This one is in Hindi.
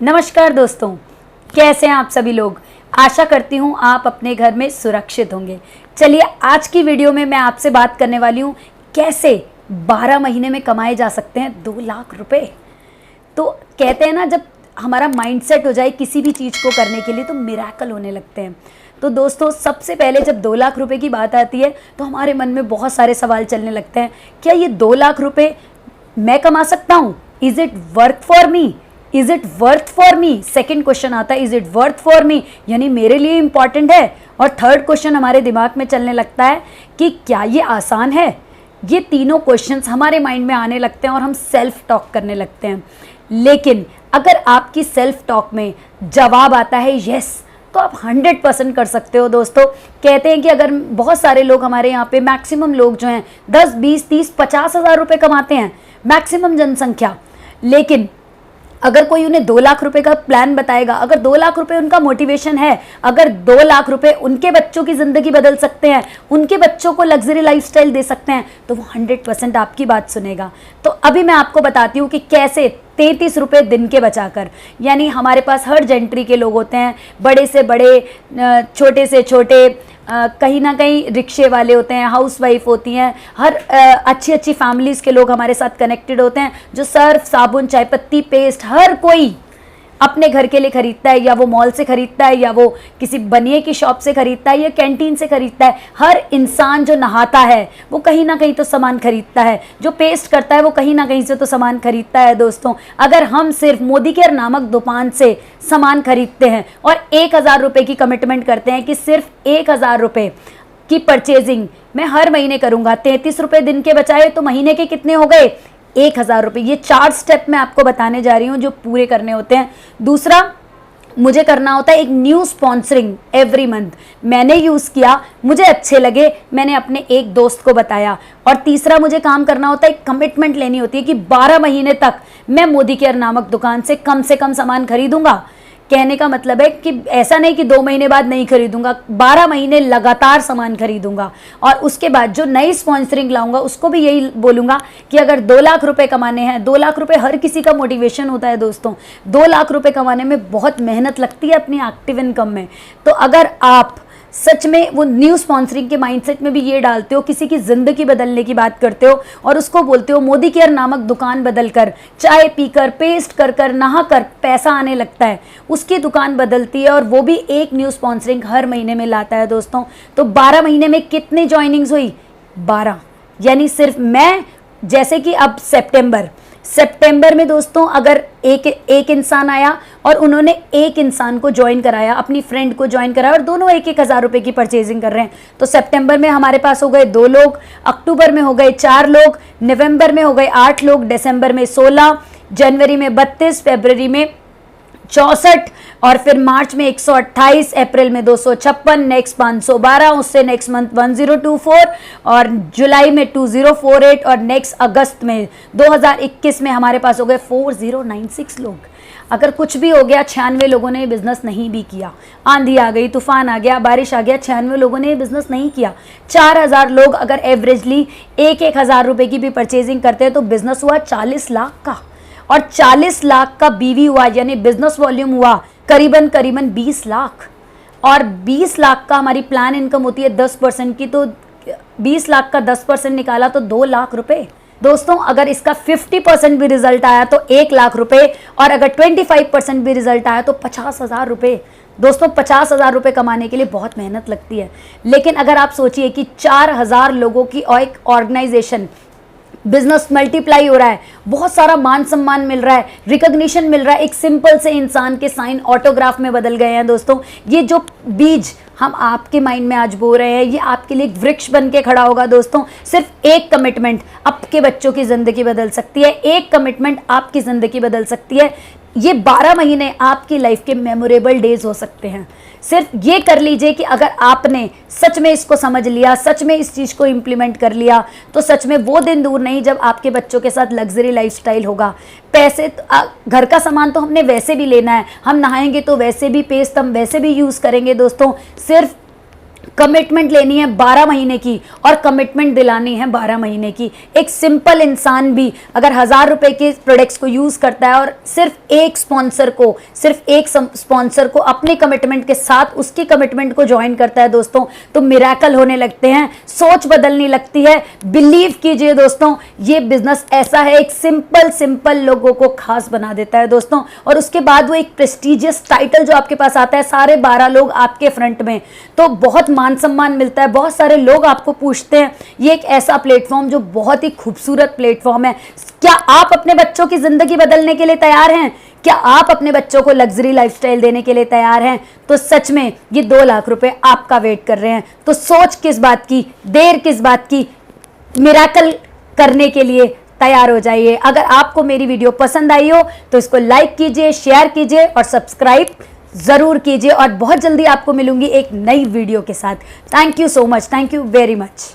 नमस्कार दोस्तों, कैसे हैं आप सभी लोग। आशा करती हूँ आप अपने घर में सुरक्षित होंगे। चलिए आज की वीडियो में मैं आपसे बात करने वाली हूँ कैसे 12 महीने में कमाए जा सकते हैं 2 लाख रुपए। तो कहते हैं ना, जब हमारा माइंडसेट हो जाए किसी भी चीज़ को करने के लिए तो मिरेकल होने लगते हैं। तो दोस्तों, सबसे पहले जब 2 लाख रुपए की बात आती है तो हमारे मन में बहुत सारे सवाल चलने लगते हैं। क्या ये 2 लाख रुपए मैं कमा सकता हूँ? Is it work for me? Is it worth for me? Second question आता है, is it worth for me, यानी मेरे लिए इंपॉर्टेंट है। और थर्ड क्वेश्चन हमारे दिमाग में चलने लगता है कि क्या ये आसान है। ये तीनों क्वेश्चंस हमारे माइंड में आने लगते हैं और हम सेल्फ टॉक करने लगते हैं। लेकिन अगर आपकी सेल्फ टॉक में जवाब आता है यस, तो आप 100% कर सकते हो। दोस्तों, कहते हैं कि अगर बहुत सारे लोग हमारे यहाँ पे, मैक्सिमम लोग जो हैं 10, 20, 30, 50 हज़ार रुपये कमाते हैं, मैक्सिमम जनसंख्या। लेकिन अगर कोई उन्हें 2 लाख रुपए का प्लान बताएगा, अगर 2 लाख रुपए उनका मोटिवेशन है, अगर 2 लाख रुपए उनके बच्चों की ज़िंदगी बदल सकते हैं, उनके बच्चों को लग्जरी लाइफस्टाइल दे सकते हैं, तो वो 100% आपकी बात सुनेगा। तो अभी मैं आपको बताती हूँ कि कैसे 33 रुपये दिन के बचाकर, यानी हमारे पास हर जेंट्री के लोग होते हैं, बड़े से बड़े, छोटे से छोटे, कहीं ना कहीं रिक्शे वाले होते हैं, हाउसवाइफ होती हैं, हर अच्छी अच्छी फैमिलीज़ के लोग हमारे साथ कनेक्टेड होते हैं, जो सर्फ, साबुन, चाय पत्ती, पेस्ट, हर कोई अपने घर के लिए खरीदता है, या वो मॉल से खरीदता है, या वो किसी बनिए की शॉप से खरीदता है, या कैंटीन से खरीदता है। हर इंसान जो नहाता है वो कहीं ना कहीं तो सामान खरीदता है, जो पेस्ट करता है वो कहीं ना कहीं से तो सामान खरीदता है। दोस्तों, अगर हम सिर्फ मोदी केयर नामक दुकान से सामान खरीदते हैं और 1000 रुपये की कमिटमेंट करते हैं कि सिर्फ 1000 रुपये की परचेजिंग मैं हर महीने करूँगा, 33 रुपये दिन के बचाए तो महीने के कितने हो गए? 1000 रुपये। ये 4 स्टेप मैं आपको बताने जा रही हूँ जो पूरे करने होते हैं। दूसरा, मुझे करना होता है एक न्यू स्पॉन्सरिंग एवरी मंथ। मैंने यूज़ किया, मुझे अच्छे लगे, मैंने अपने एक दोस्त को बताया। और तीसरा, मुझे काम करना होता है, एक कमिटमेंट लेनी होती है कि 12 महीने तक मैं मोदी केयर नामक दुकान से कम सामान खरीदूंगा। कहने का मतलब है कि ऐसा नहीं कि 2 महीने बाद नहीं खरीदूंगा, 12 महीने लगातार सामान खरीदूंगा। और उसके बाद जो नई स्पॉन्सरिंग लाऊंगा उसको भी यही बोलूंगा कि अगर 2 लाख रुपए कमाने हैं, 2 लाख रुपए हर किसी का मोटिवेशन होता है दोस्तों। 2 लाख रुपए कमाने में बहुत मेहनत लगती है अपनी एक्टिव इनकम में। तो अगर आप सच में वो न्यू स्पॉन्सरिंग के माइंडसेट में भी ये डालते हो, किसी की ज़िंदगी बदलने की बात करते हो और उसको बोलते हो मोदी केयर नामक दुकान बदलकर, चाय पीकर, पेस्ट कर कर, नहा कर पैसा आने लगता है, उसकी दुकान बदलती है और वो भी एक न्यू स्पॉन्सरिंग हर महीने में लाता है दोस्तों। तो 12 महीने में कितनी ज्वाइनिंग्स हुई? 12। यानी सिर्फ मैं, जैसे कि अब सितंबर में दोस्तों अगर एक इंसान आया और उन्होंने एक इंसान को ज्वाइन कराया, अपनी फ्रेंड को ज्वाइन कराया, और दोनों 1,000 रुपये की परचेजिंग कर रहे हैं, तो सितंबर में हमारे पास हो गए 2 लोग, अक्टूबर में हो गए 4 लोग, नवंबर में हो गए 8 लोग, दिसंबर में 16, जनवरी में 32, फरवरी में 64, और फिर मार्च में 128, अप्रैल में 256, नेक्स्ट 512, उससे नेक्स्ट मंथ 1024, और जुलाई में 2048, और नेक्स्ट अगस्त में 2021 में हमारे पास हो गए 4096 लोग। अगर कुछ भी हो गया, 96 लोगों ने बिजनेस नहीं भी किया, आंधी आ गई, तूफान आ गया, बारिश आ गया, 96 लोगों ने बिजनेस नहीं किया, 4000 लोग अगर एवरेजली 1,000 रुपये की भी परचेजिंग करते हैं तो बिजनेस हुआ 40 लाख का। और 40 लाख का बीवी हुआ, यानी बिजनेस वॉल्यूम हुआ करीबन 20 लाख। और 20 लाख का हमारी प्लान इनकम होती है 10% की, तो 20 लाख का 10% निकाला तो 2 लाख रुपए। दोस्तों, अगर इसका 50% भी रिजल्ट आया तो 1 लाख रुपए, और अगर 25% भी रिजल्ट आया तो 50,000 रुपये। दोस्तों, 50,000 रुपये कमाने के लिए बहुत मेहनत लगती है। लेकिन अगर आप सोचिए कि 4000 लोगों की और एक ऑर्गेनाइजेशन, बिजनेस मल्टीप्लाई हो रहा है, बहुत सारा मान सम्मान मिल रहा है, रिकॉग्निशन मिल रहा है, एक सिंपल से इंसान के साइन ऑटोग्राफ में बदल गए हैं। दोस्तों, ये जो बीज हम आपके माइंड में आज बो रहे हैं, ये आपके लिए एक वृक्ष बन के खड़ा होगा। दोस्तों, सिर्फ एक कमिटमेंट आपके बच्चों की ज़िंदगी बदल सकती है, एक कमिटमेंट आपकी ज़िंदगी बदल सकती है। ये 12 महीने आपकी लाइफ के मेमोरेबल डेज हो सकते हैं। सिर्फ ये कर लीजिए कि अगर आपने सच में इसको समझ लिया, सच में इस चीज़ को इम्प्लीमेंट कर लिया, तो सच में वो दिन दूर नहीं जब आपके बच्चों के साथ लग्जरी लाइफस्टाइल होगा। पैसे, घर का सामान तो हमने वैसे भी लेना है, हम नहाएंगे तो वैसे भी, पेस्ट हम वैसे भी यूज़ करेंगे। दोस्तों, सिर्फ कमिटमेंट लेनी है 12 महीने की और कमिटमेंट दिलानी है 12 महीने की। एक सिंपल इंसान भी अगर 1000 रुपए के प्रोडक्ट्स को यूज करता है और सिर्फ एक स्पॉन्सर को अपने कमिटमेंट के साथ उसकी कमिटमेंट को ज्वाइन करता है दोस्तों, तो मिरेकल होने लगते हैं, सोच बदलने लगती है। बिलीव कीजिए दोस्तों, ये बिजनेस ऐसा है, एक सिंपल लोगों को खास बना देता है दोस्तों। और उसके बाद वो एक प्रेस्टिजियस टाइटल जो आपके पास आता है, सारे 12 लोग आपके फ्रंट में, तो बहुत मान सम्मान मिलता है, बहुत सारे लोग आपको पूछते हैं। ये एक ऐसा प्लेटफॉर्म जो बहुत ही खूबसूरत प्लेटफॉर्म है। क्या आप अपने बच्चों की जिंदगी बदलने के लिए तैयार हैं? क्या आप अपने बच्चों को लग्जरी लाइफस्टाइल देने के लिए तैयार हैं? तो सच में ये 2 लाख रुपए आपका वेट कर रहे हैं। तो सोच किस बात की, देर किस बात की, मिरेकल करने के लिए तैयार हो जाइए। अगर आपको मेरी वीडियो पसंद आई हो तो इसको लाइक कीजिए, शेयर कीजिए और सब्सक्राइब जरूर कीजिए। और बहुत जल्दी आपको मिलूंगी एक नई वीडियो के साथ। Thank you so much, thank you very much.